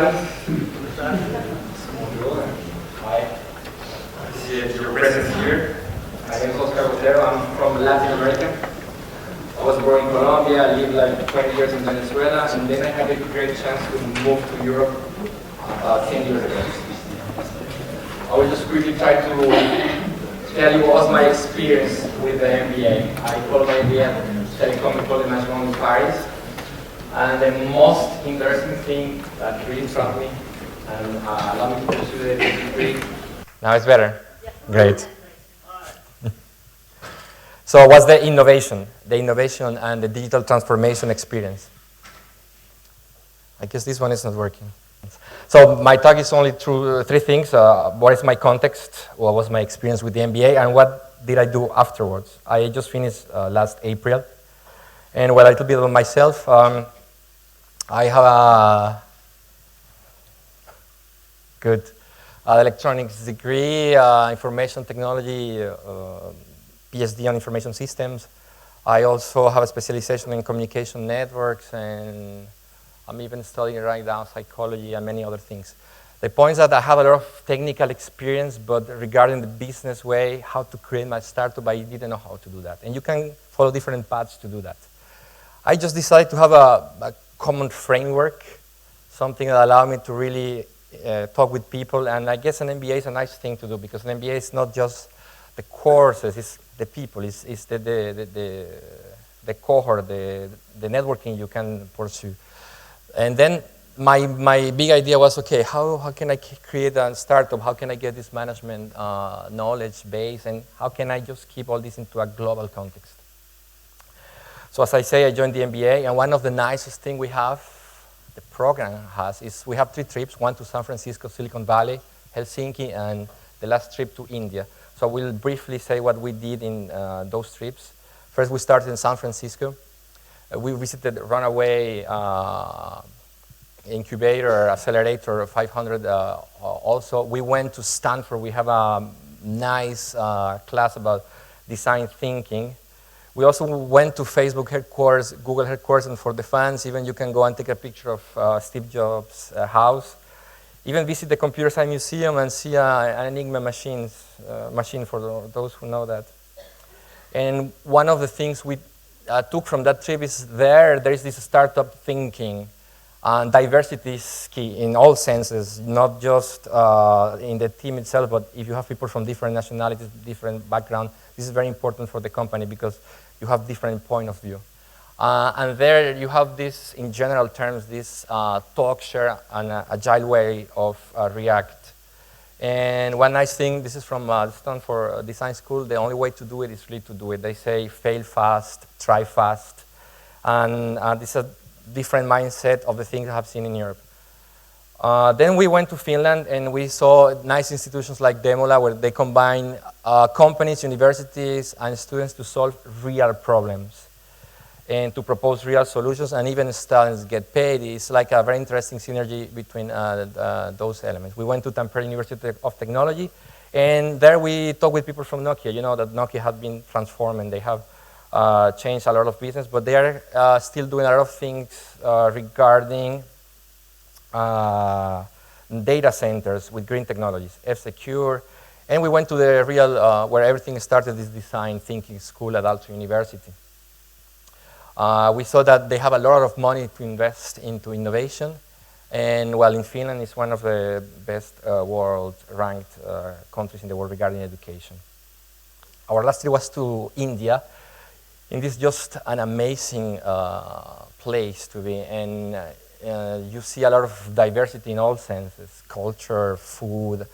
everybody. Hi. I see your presence here. My name is Botero. I'm from Latin America. I was born in Colombia. I lived like 20 years in Venezuela, and then I had a great chance to move to Europe about 10 years ago. I will just quickly try to tell you what was my experience with the MBA. I followed my MBA at Télécom Ecole de Management in Paris. And the most interesting thing that really struck me and allowed me to pursue the degree. Now it's better? Yeah. Great. So what's the innovation? The innovation and the digital transformation experience. I guess this one is not working. So my talk is only through three things. What is my context? What was my experience with the MBA? And what did I do afterwards? I just finished last April. And a little bit of myself. I have a good electronics degree, information technology, PhD on information systems. I also have a specialization in communication networks, and I'm even studying right now psychology and many other things. The point is that I have a lot of technical experience, but regarding the business way, how to create my startup, I didn't know how to do that. And you can follow different paths to do that. I just decided to have a common framework, something that allowed me to really talk with people. And I guess an MBA is a nice thing to do, because an MBA is not just the courses, it's the people, it's the cohort, the networking you can pursue. And then my big idea was, okay, how can I create a startup? How can I get this management knowledge base? And how can I just keep all this into a global context? So as I say, I joined the MBA, and one of the nicest things we have, the program has, is we have 3 trips, one to San Francisco, Silicon Valley, Helsinki, and the last trip to India. So we'll briefly say what we did in those trips. First, we started in San Francisco. We visited Runaway Incubator, Accelerator 500 also. We went to Stanford. We have a nice class about design thinking. We also went to Facebook headquarters, Google headquarters, and for the fans, even you can go and take a picture of Steve Jobs' house. Even visit the Computer Science Museum and see an Enigma machine for those who know that. And one of the things we took from that trip is there is this startup thinking. And diversity is key in all senses, not just in the team itself, but if you have people from different nationalities, different backgrounds, this is very important for the company because you have different point of view. And there you have this, in general terms, this talk, share, and agile way of react. And one nice thing, this is from Stanford Design School, the only way to do it is really to do it. They say fail fast, try fast. And this is a different mindset of the things I have seen in Europe. Then we went to Finland, and we saw nice institutions like Demola, where they combine companies, universities, and students to solve real problems and to propose real solutions, and even students get paid. It's like a very interesting synergy between those elements. We went to Tampere University of Technology, and there we talked with people from Nokia. You know that Nokia had been transformed, and they have changed a lot of business, but they are still doing a lot of things regarding data centers with green technologies, F-Secure. And we went to the real, where everything started, this design thinking school at Aalto University. We saw that they have a lot of money to invest into innovation. And while in Finland, it's one of the best world-ranked countries in the world regarding education. Our last trip was to India. And this is just an amazing place to be. And you see a lot of diversity in all senses, culture, food,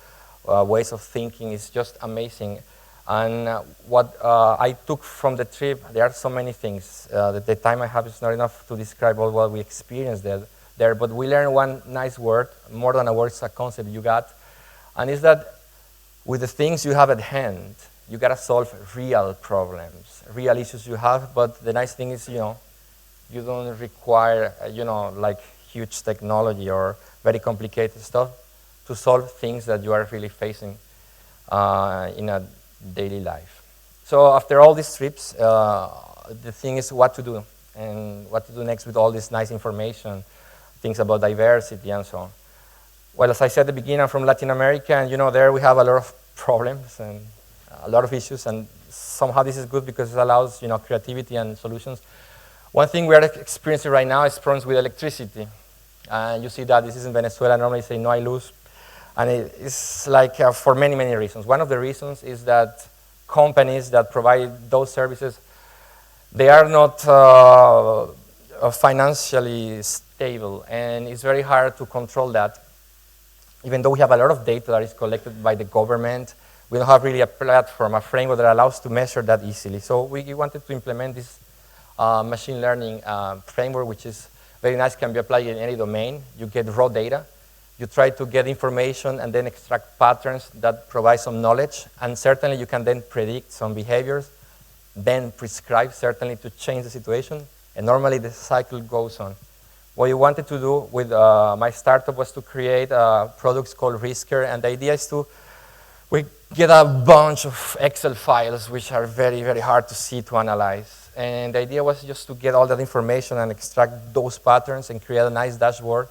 ways of thinking. It's just amazing. And what I took from the trip, there are so many things. The time I have is not enough to describe all what we experienced there, but we learned one nice word, more than a word, it's a concept you got. And it's that with the things you have at hand, you gotta solve real problems, real issues you have, but the nice thing is, you don't require, like huge technology or very complicated stuff to solve things that you are really facing in a daily life. So after all these trips, the thing is what to do and what to do next with all this nice information, things about diversity and so on. Well, as I said at the beginning, I'm from Latin America, and there we have a lot of problems and a lot of issues, and somehow this is good because it allows creativity and solutions. One thing we are experiencing right now is problems with electricity. And you see that this is in Venezuela. Normally say no hay luz. And it's like for many, many reasons. One of the reasons is that companies that provide those services, they are not financially stable. And it's very hard to control that. Even though we have a lot of data that is collected by the government, we don't have really a platform, a framework that allows to measure that easily. So we wanted to implement this machine learning framework, which is very nice, can be applied in any domain. You get raw data. You try to get information and then extract patterns that provide some knowledge. And certainly you can then predict some behaviors, then prescribe certainly to change the situation. And normally the cycle goes on. What we wanted to do with my startup was to create products called Risker. And the idea is we get a bunch of Excel files, which are very, very hard to see, to analyze. And the idea was just to get all that information and extract those patterns and create a nice dashboard.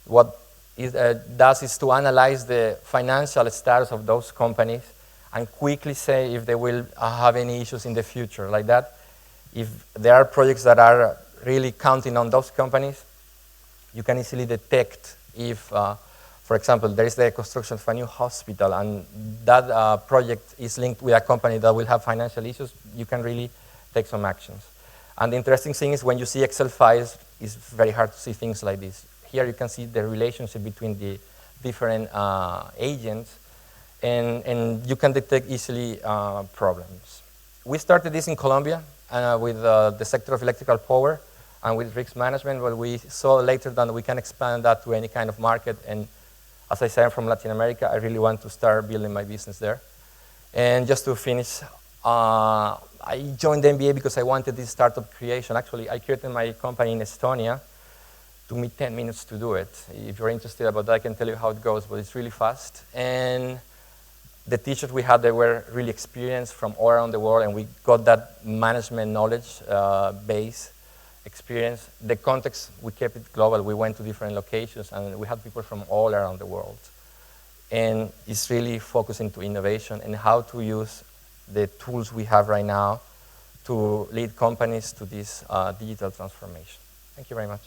What it does is to analyze the financial status of those companies and quickly say if they will have any issues in the future, like that. If there are projects that are really counting on those companies, you can easily detect if, for example, there is the construction of a new hospital and that project is linked with a company that will have financial issues, you can really take some actions. And the interesting thing is when you see Excel files, it's very hard to see things like this. Here you can see the relationship between the different agents, and you can detect easily problems. We started this in Colombia with the sector of electrical power and with risk management, but we saw later that we can expand that to any kind of market. And as I said, I'm from Latin America. I really want to start building my business there. And just to finish, I joined the MBA because I wanted this startup creation. Actually, I created my company in Estonia. It took me 10 minutes to do it. If you're interested about that, I can tell you how it goes, but it's really fast. And the teachers we had, they were really experienced from all around the world, and we got that management knowledge base experience. The context, we kept it global. We went to different locations, and we had people from all around the world. And it's really focusing to innovation and how to use the tools we have right now to lead companies to this digital transformation. Thank you very much.